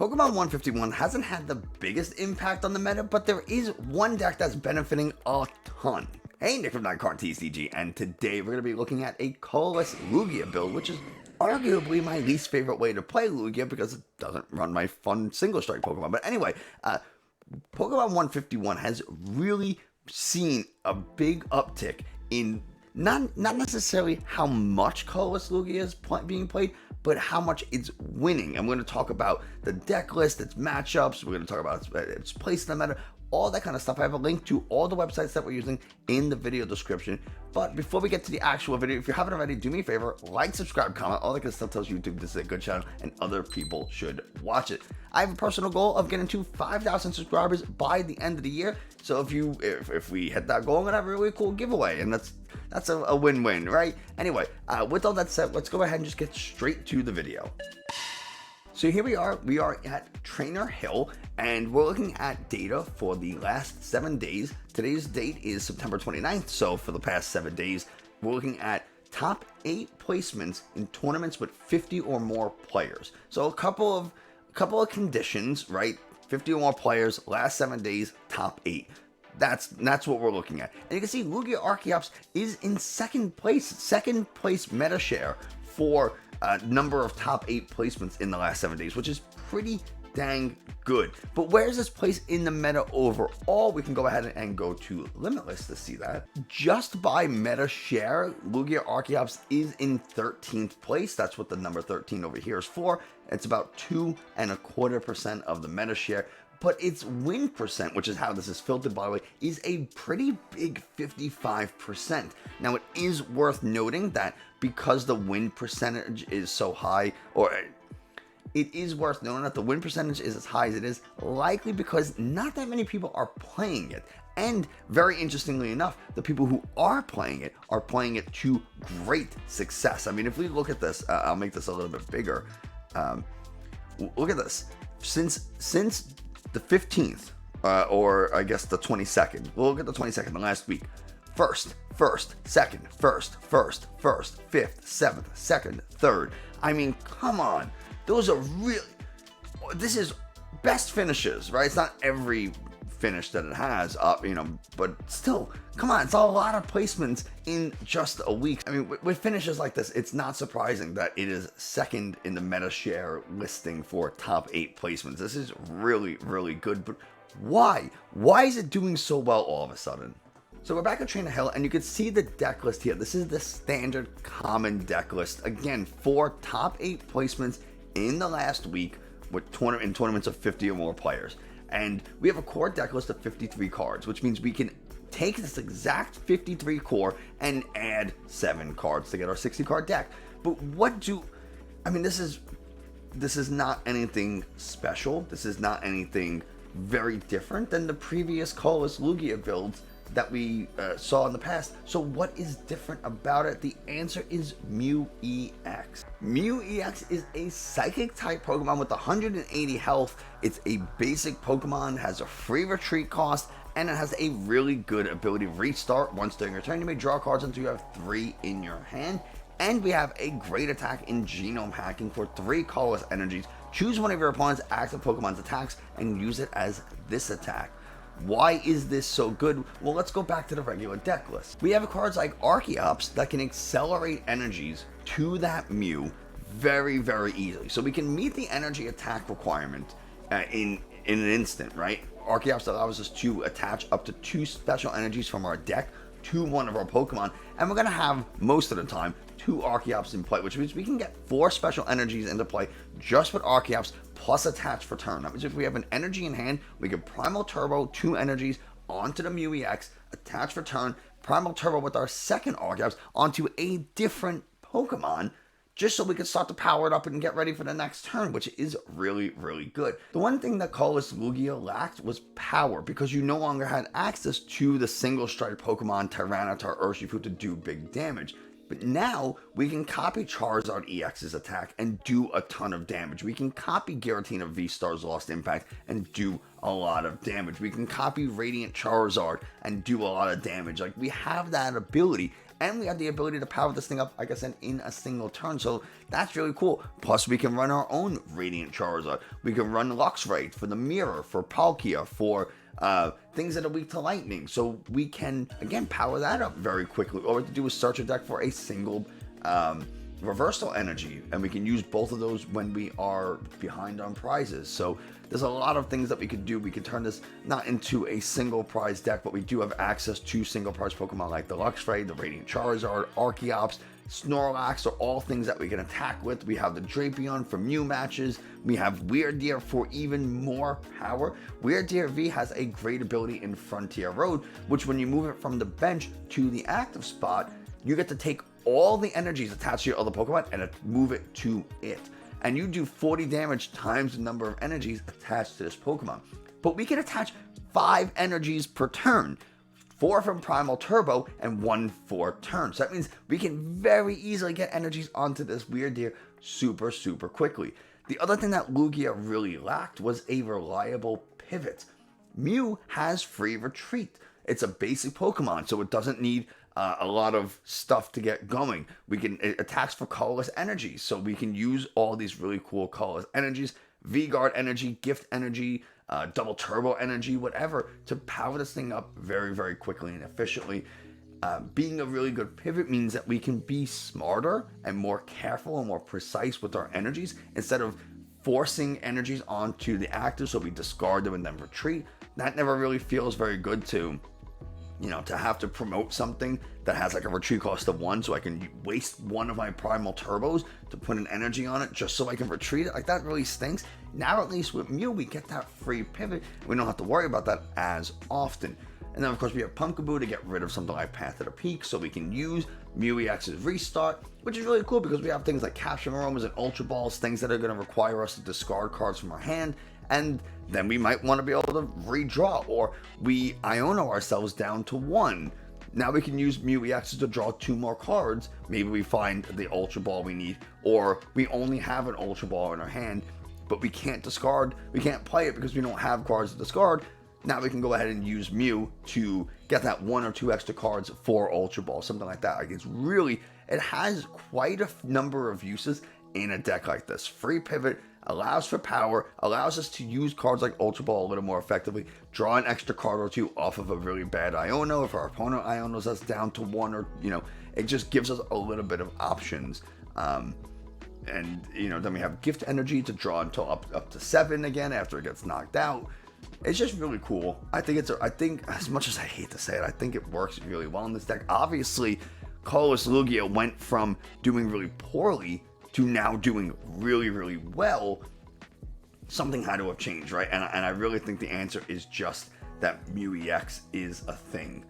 Pokemon 151 hasn't had the biggest impact on the meta, but there is one deck that's benefiting a ton. Hey, Nick from Nightcard TCG, and today we're going to be looking at a Colorless Lugia build, which is arguably my least favorite way to play Lugia because it doesn't run my fun single strike Pokemon. But anyway, Pokemon 151 has really seen a big uptick in not necessarily how much Colorless Lugia is being played, but how much it's winning. I'm going to talk about the deck list, its matchups, we're going to talk about its place in the meta, all that kind of stuff. I have a link to all the websites that we're using in the video description. But before we get to the actual video, if you haven't already, do me a favor, like, subscribe, comment, all that good stuff tells YouTube this is a good channel and other people should watch it. I have a personal goal of getting to 5,000 subscribers by the end of the year. So if we hit that goal, I'm gonna have a really cool giveaway, and that's a win-win, right? Anyway, with all that said, let's go ahead and just get straight to the video. So here we are at Trainer Hill, and we're looking at data for the last 7 days. Today's date is September 29th, so for the past 7 days, we're looking at top 8 placements in tournaments with 50 or more players. So a couple of conditions, right? 50 or more players, last 7 days, top 8. That's what we're looking at. And you can see Lugia Archeops is in second place meta share for number of top 8 placements in the last 7 days, which is pretty dang good. But where's this place in the meta overall? We can go ahead and go to Limitless to see that. Just by meta share, Lugia Archeops is in 13th place. That's what the number 13 over here is for. It's about 2.25% of the meta share. But its win percent, which is how this is filtered by the way, is a pretty big 55%. Now it is worth noting that because the win percentage is so high, it is worth noting that the win percentage is as high as it is, likely because not that many people are playing it. And very interestingly enough, the people who are playing it to great success. I mean, if we look at this, I'll make this a little bit bigger. Look at this. Since the 15th, or I guess the 22nd. We'll look at the 22nd, the last week. First, second, first, 5th, 7th, second, third. I mean, come on. Those are really, this is best finishes, right? It's not every finish that it has, but still, come on, it's a lot of placements in just a week. I mean, with finishes like this, it's not surprising that it is second in the meta share listing for top 8 placements. This is really, really good, but why? Why is it doing so well all of a sudden? So we're back at Trainer Hill, and you can see the deck list here. This is the standard common deck list, again, for top 8 placements in the last week with tournaments of 50 or more players. And we have a core deck list of 53 cards, which means we can take this exact 53 core and add 7 cards to get our 60 card deck. But this is not anything special. This is not anything very different than the previous Colorless Lugia builds that we saw in the past. So what is different about it? The answer is Mew EX. Mew EX is a psychic type Pokemon with 180 health. It's a basic Pokemon, has a free retreat cost, and it has a really good ability to restart. Once during your turn, you may draw cards until you have 3 in your hand. And we have a great attack in Genome Hacking for 3 colorless energies. Choose one of your opponent's active Pokemon's attacks and use it as this attack. Why is this so good? Well, let's go back to the regular deck list. We have cards like Archeops that can accelerate energies to that Mew very, very easily. So we can meet the energy attack requirement in an instant, right? Archeops allows us to attach up to 2 special energies from our deck to one of our Pokemon, and we're going to have, most of the time, 2 Archeops in play, which means we can get 4 special energies into play just with Archeops plus attach for turn. That means if we have an energy in hand, we can Primal Turbo 2 energies onto the Mew EX, attach for turn, Primal Turbo with our second Archeops onto a different Pokemon, just so we can start to power it up and get ready for the next turn, which is really, really good. The one thing that Colorless Lugia lacked was power, because you no longer had access to the single strike Pokemon Tyranitar Urshifu to do big damage. But now we can copy Charizard EX's attack and do a ton of damage. We can copy Giratina V-Star's Lost Impact and do a lot of damage. We can copy Radiant Charizard and do a lot of damage. Like, we have that ability, and we have the ability to power this thing up, like I said, in a single turn, so that's really cool. Plus, we can run our own Radiant Charizard. We can run Luxray for the Mirror, for Palkia, for things that are weak to lightning, so we can, again, power that up very quickly. All we have to do is search a deck for a single reversal energy, and we can use both of those when we are behind on prizes. So there's a lot of things that we could do. We could turn this not into a single prize deck, but we do have access to single prize Pokemon like the Luxray, the Radiant Charizard, Archeops, Snorlax are all things that we can attack with. We have the Drapion for Mew matches. We have Weirdeer for even more power. Weirdeer V has a great ability in Frontier Road, which when you move it from the bench to the active spot, you get to take all the energies attached to your other Pokemon and move it to it. And you do 40 damage times the number of energies attached to this Pokemon. But we can attach 5 energies per turn. 4 from Primal Turbo and 1 for turn. So that means we can very easily get energies onto this Weirdeer super quickly. The other thing that Lugia really lacked was a reliable pivot. Mew has free retreat. It's a basic Pokemon, so it doesn't need a lot of stuff to get going. It attacks for colorless energy, so we can use all these really cool colorless energies, V-Guard energy, Gift energy, double turbo energy, whatever, to power this thing up very quickly and efficiently. Being a really good pivot means that we can be smarter and more careful and more precise with our energies instead of forcing energies onto the active, so we discard them and then retreat. That never really feels very good to have to promote something that has like a retreat cost of 1, so I can waste one of my Primal Turbos to put an energy on it just so I can retreat it. Like, that really stinks. Now, at least with Mew, we get that free pivot. We don't have to worry about that as often. And then, of course, we have Pumpkaboo to get rid of something like Path to the Peak, so we can use Mew EX's Restart, which is really cool because we have things like Capturing Aromas and Ultra Balls, things that are going to require us to discard cards from our hand, and then we might want to be able to redraw, or we Iono ourselves down to 1. Now we can use Mew EXs to draw 2 more cards. Maybe we find the Ultra Ball we need, or we only have an Ultra Ball in our hand, but we can't discard, we can't play it because we don't have cards to discard. Now we can go ahead and use Mew to get that 1 or 2 extra cards for Ultra Ball, something like that. Like, it has quite a number of uses in a deck like this. Free pivot, allows for power, allows us to use cards like Ultra Ball a little more effectively, draw an extra card or 2 off of a really bad Iono if our opponent Ionos us down to 1, or, it just gives us a little bit of options. And, then we have Gift Energy to draw until up to 7 again after it gets knocked out. It's just really cool. I think as much as I hate to say it, I think it works really well in this deck. Obviously, Colorless Lugia went from doing really poorly to now doing really well. Something had to have changed, right? And I really think the answer is just that Mew EX is a thing.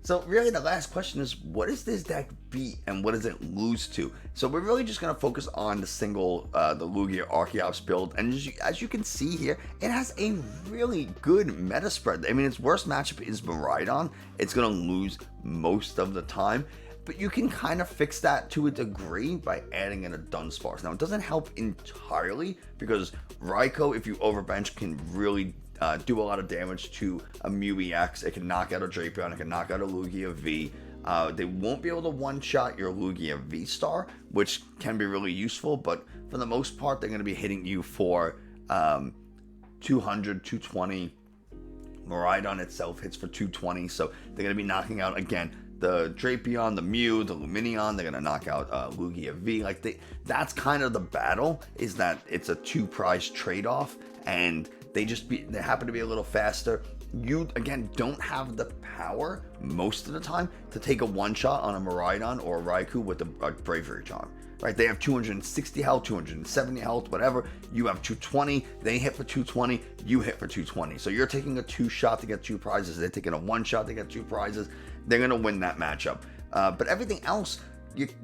So really the last question is, what does this deck beat and what does it lose to? So we're really just going to focus on the single, the Lugia Archeops build. And as you can see here, it has a really good meta spread. I mean, its worst matchup is Miraidon. It's going to lose most of the time. But you can kind of fix that to a degree by adding in a Dunsparce. Now, it doesn't help entirely because Raikou, if you overbench, can really do a lot of damage to a Mew EX. It can knock out a Drapion, it can knock out a Lugia V. They won't be able to one-shot your Lugia V-Star, which can be really useful, but for the most part, they're going to be hitting you for 200, 220. Miraidon itself hits for 220, so they're going to be knocking out, again, the Drapion, the Mew, the Lumineon. They're going to knock out Lugia V. That's kind of the battle, is that it's a 2-prize trade-off, and they happen to be a little faster. You, again, don't have the power most of the time to take a one-shot on a Miraidon or a Raikou with a Bravery Charm, right? They have 260 health, 270 health, whatever. You have 220, they hit for 220, you hit for 220. So you're taking a 2-shot to get 2 prizes, they're taking a 1-shot to get 2 prizes. They're going to win that matchup. But everything else,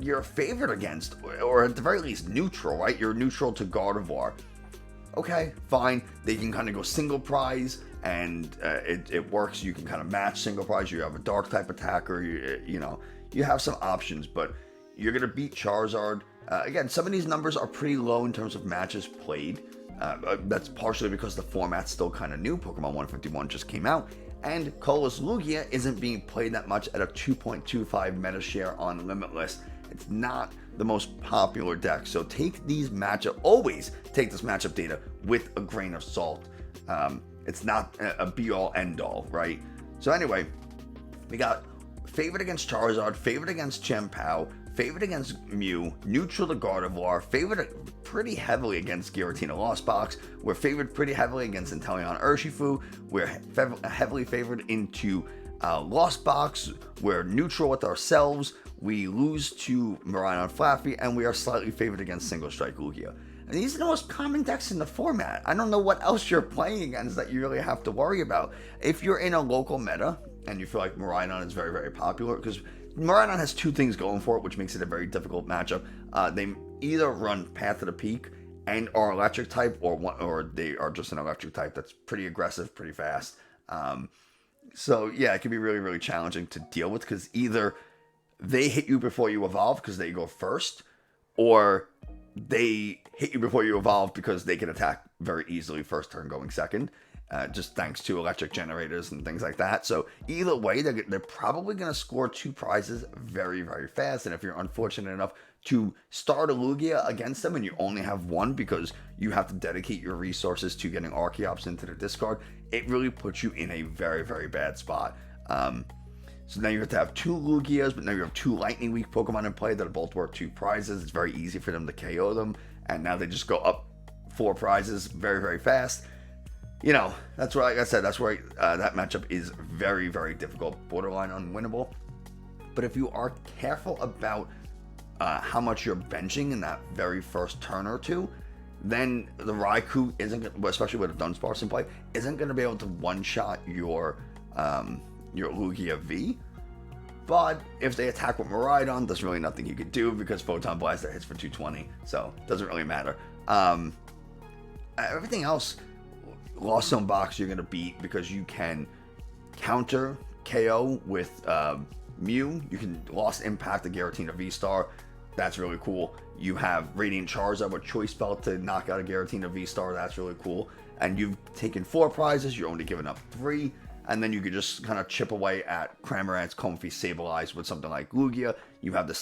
you're favored against, or at the very least neutral, right? You're neutral to Gardevoir. Okay, fine. They can kind of go single prize, and it works. You can kind of match single prize. You have a dark type attacker. You have some options, but you're going to beat Charizard. Again, some of these numbers are pretty low in terms of matches played. That's partially because the format's still kind of new. Pokemon 151 just came out. And Colorless Lugia isn't being played that much at a 2.25 meta share on Limitless. It's not the most popular deck, so always take this matchup data with a grain of salt. It's not a be-all, end-all, right? So anyway, we got favored against Charizard, favored against Chien-Pao, favored against Mew, neutral to Gardevoir, favored pretty heavily against Giratina Lost Box. We're favored pretty heavily against Inteleon Urshifu. We're heavily favored into Lost Box. We're neutral with ourselves. We lose to Miraidon Flaffy, and we are slightly favored against Single Strike Lugia. And these are the most common decks in the format. I don't know what else you're playing against that you really have to worry about. If you're in a local meta, and you feel like Miraidon is very, very popular, because Miraidon has two things going for it, which makes it a very difficult matchup. They either run Path of the Peak and are electric type, or they are just an electric type that's pretty aggressive, pretty fast. So yeah, it can be really, really challenging to deal with, because either they hit you before you evolve because they go first, or they hit you before you evolve because they can attack very easily first turn going second. Just thanks to electric generators and things like that. So either way, they're probably going to score 2 prizes very, very fast. And if you're unfortunate enough to start a Lugia against them and you only have 1 because you have to dedicate your resources to getting Archeops into the discard, it really puts you in a very, very bad spot. So now you have to have 2 Lugias, but now you have 2 Lightning Weak Pokemon in play that are both worth 2 prizes. It's very easy for them to KO them. And now they just go up 4 prizes very, very fast. You know, that's where, like I said, that's where that matchup is very, very difficult, borderline unwinnable. But if you are careful about how much you're benching in that very first turn or two, then the Raikou isn't, especially with a Dunsparce in play, isn't going to be able to one-shot your Lugia V. But if they attack with Miraidon, there's really nothing you could do because Photon Blaster hits for 220, so it doesn't really matter. Everything else, Lost Zone Box, you're going to beat because you can counter KO with Mew. You can Lost Impact the Giratina V-Star. That's really cool. You have Radiant Charizard with Choice Belt to knock out a Giratina V-Star. That's really cool. And you've taken 4 prizes. You're only giving up 3. And then you could just kind of chip away at Cramorant's Comfy Sableye with something like Lugia. You have the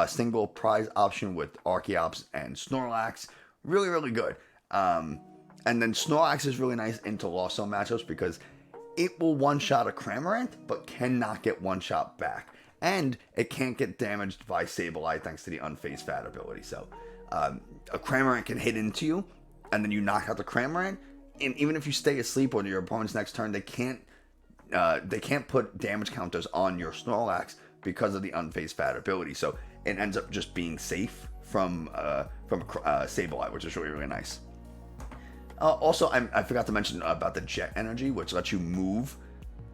single prize option with Archeops and Snorlax. Really, really good. And then Snorlax is really nice into Lost Zone matchups because it will one-shot a Cramorant, but cannot get one-shot back. And it can't get damaged by Sableye thanks to the Unfazed Fat ability. So a Cramorant can hit into you, and then you knock out the Cramorant. And even if you stay asleep on your opponent's next turn, they can't put damage counters on your Snorlax because of the Unfazed Fat ability. So it ends up just being safe from Sableye, which is really, really nice. Also, I forgot to mention about the Jet Energy, which lets you move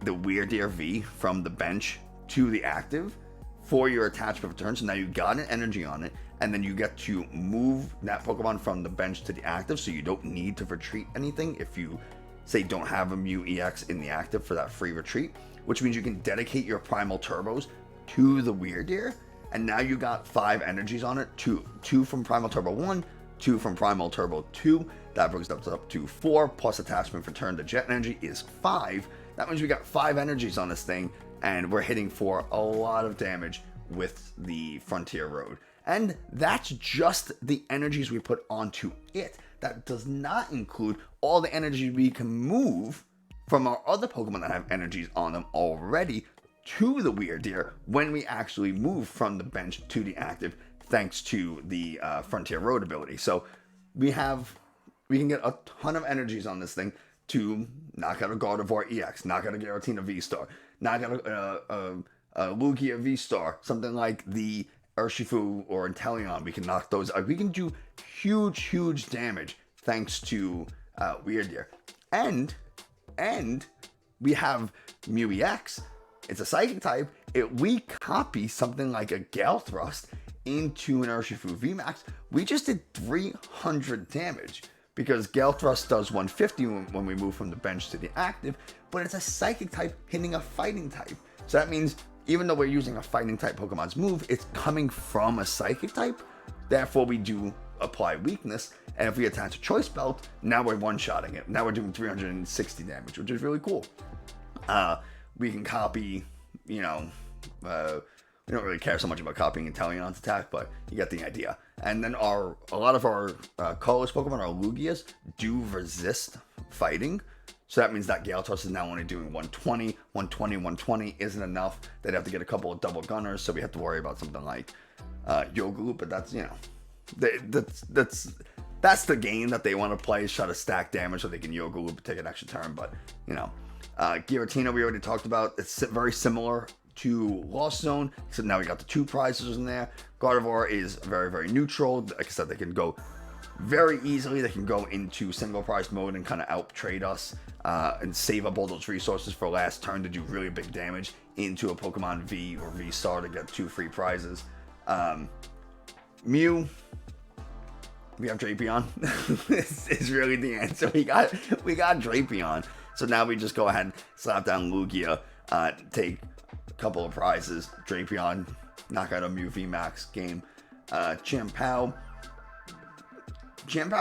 the Weirdeer V from the bench to the active for your attachment return. So now you got an energy on it, and then you get to move that Pokemon from the bench to the active, so you don't need to retreat anything if you, say, don't have a Mew EX in the active for that free retreat, which means you can dedicate your Primal Turbos to the Weirdeer, and now you got 5 energies on it, 2 from Primal Turbo 1, 2 from Primal Turbo 2, that brings it up to 4, plus attachment return to Jet Energy is 5. That means we got 5 energies on this thing, and we're hitting for a lot of damage with the Frontier Road. And that's just the energies we put onto it. That does not include all the energy we can move from our other Pokemon that have energies on them already to the Weirdeer when we actually move from the bench to the active, thanks to the Frontier Road ability. So we can get a ton of energies on this thing to knock out a Gardevoir EX, knock out a Giratina V-Star, knock out a Lugia V-Star, something like the Urshifu or Inteleon. We can knock those out. We can do huge damage thanks to Weirdeer. And we have Mew EX. It's a Psychic type. We copy something like a Gale Thrust into an Urshifu VMAX. We just did 300 damage because Gale Thrust does 150 when we move from the bench to the active, but it's a Psychic type hitting a Fighting type. So that means even though we're using a Fighting type Pokemon's move, it's coming from a Psychic type. Therefore, we do apply weakness, and if we attach a Choice Belt, now we're one-shotting it. Now we're doing 360 damage, which is really cool. We can copy, you know, we don't really care so much about copying Inteleon's attack, but you get the idea. And then a lot of our colorless Pokemon, our Lugias, do resist fighting. So that means that Gyarados is now only doing 120. 120, 120 isn't enough. They'd have to get a couple of double gunners, so we have to worry about something like Yoga, but that's, you know, that's the game that they want to play, is try to stack damage so they can Yoga Loop and take an extra turn. But, you know, Giratina we already talked about. It's very similar to Lost Zone, except now we got the 2 prizes in there. Gardevoir is very, very neutral. Like I said, they can go very easily. They can go into single prize mode and kind of out trade us and save up all those resources for last turn to do really big damage into a Pokemon V or V-Star to get 2 free prizes. Mew, we have Drapion. This is really the answer. We got Drapion. So now we just go ahead and slap down Lugia, take a couple of prizes. Drapion, knock out a Mew VMAX game. Champao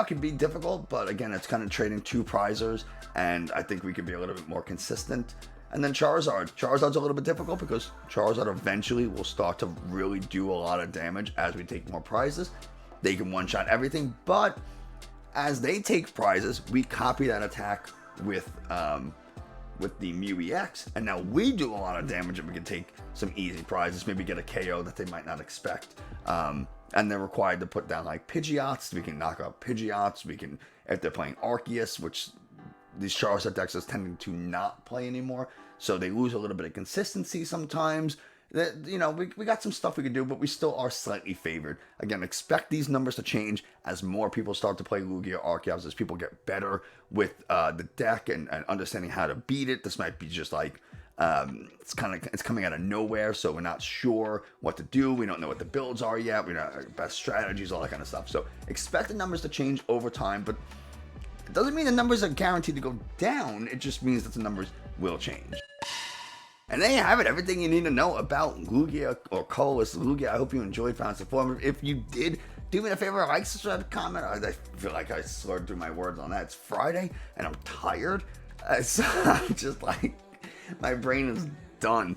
can be difficult, but again, it's kind of trading 2 prizers, and I think we could be a little bit more consistent. And then Charizard's a little bit difficult because Charizard eventually will start to really do a lot of damage as we take more prizes. They can one-shot everything, but as they take prizes, we copy that attack with the Mew EX, and now we do a lot of damage, and we can take some easy prizes, maybe get a KO that they might not expect. And they're required to put down like Pidgeots. We can knock out Pidgeots. We can, if they're playing Arceus, which these Charizard decks is tending to not play anymore, so they lose a little bit of consistency sometimes. That, you know, we got some stuff we can do, but we still are slightly favored. Again, expect these numbers to change as more people start to play Lugia Arceus, as people get better with the deck and understanding how to beat it. This might be just like it's coming out of nowhere, so we're not sure what to do. We don't know what the builds are yet. We don't know best strategies, all that kind of stuff. So expect the numbers to change over time, but it doesn't mean the numbers are guaranteed to go down. It just means that the numbers will change. And there you have it, everything you need to know about Lugia or Colorless Lugia. I hope you enjoyed, found it informative. If you did, do me a favor, like, subscribe, comment. I feel like I slurred through my words on that. It's Friday, and I'm tired. So I'm just like, my brain is done.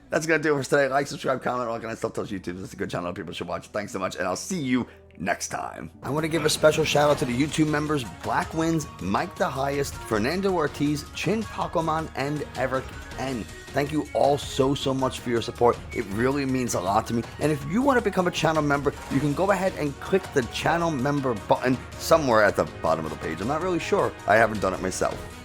That's going to do it for today. Like, subscribe, comment, all that kind of stuff. Tells YouTube it's a good channel. People should watch. Thanks so much, and I'll see you next time. I want to give a special shout out to the YouTube members Black Wins, Mike the Highest, Fernando Ortiz, Chin Pokemon, and Eric N. Thank you all so much for your support. It really means a lot to me. And if you want to become a channel member, you can go ahead and click the channel member button somewhere at the bottom of the page. I'm not really sure. I haven't done it myself.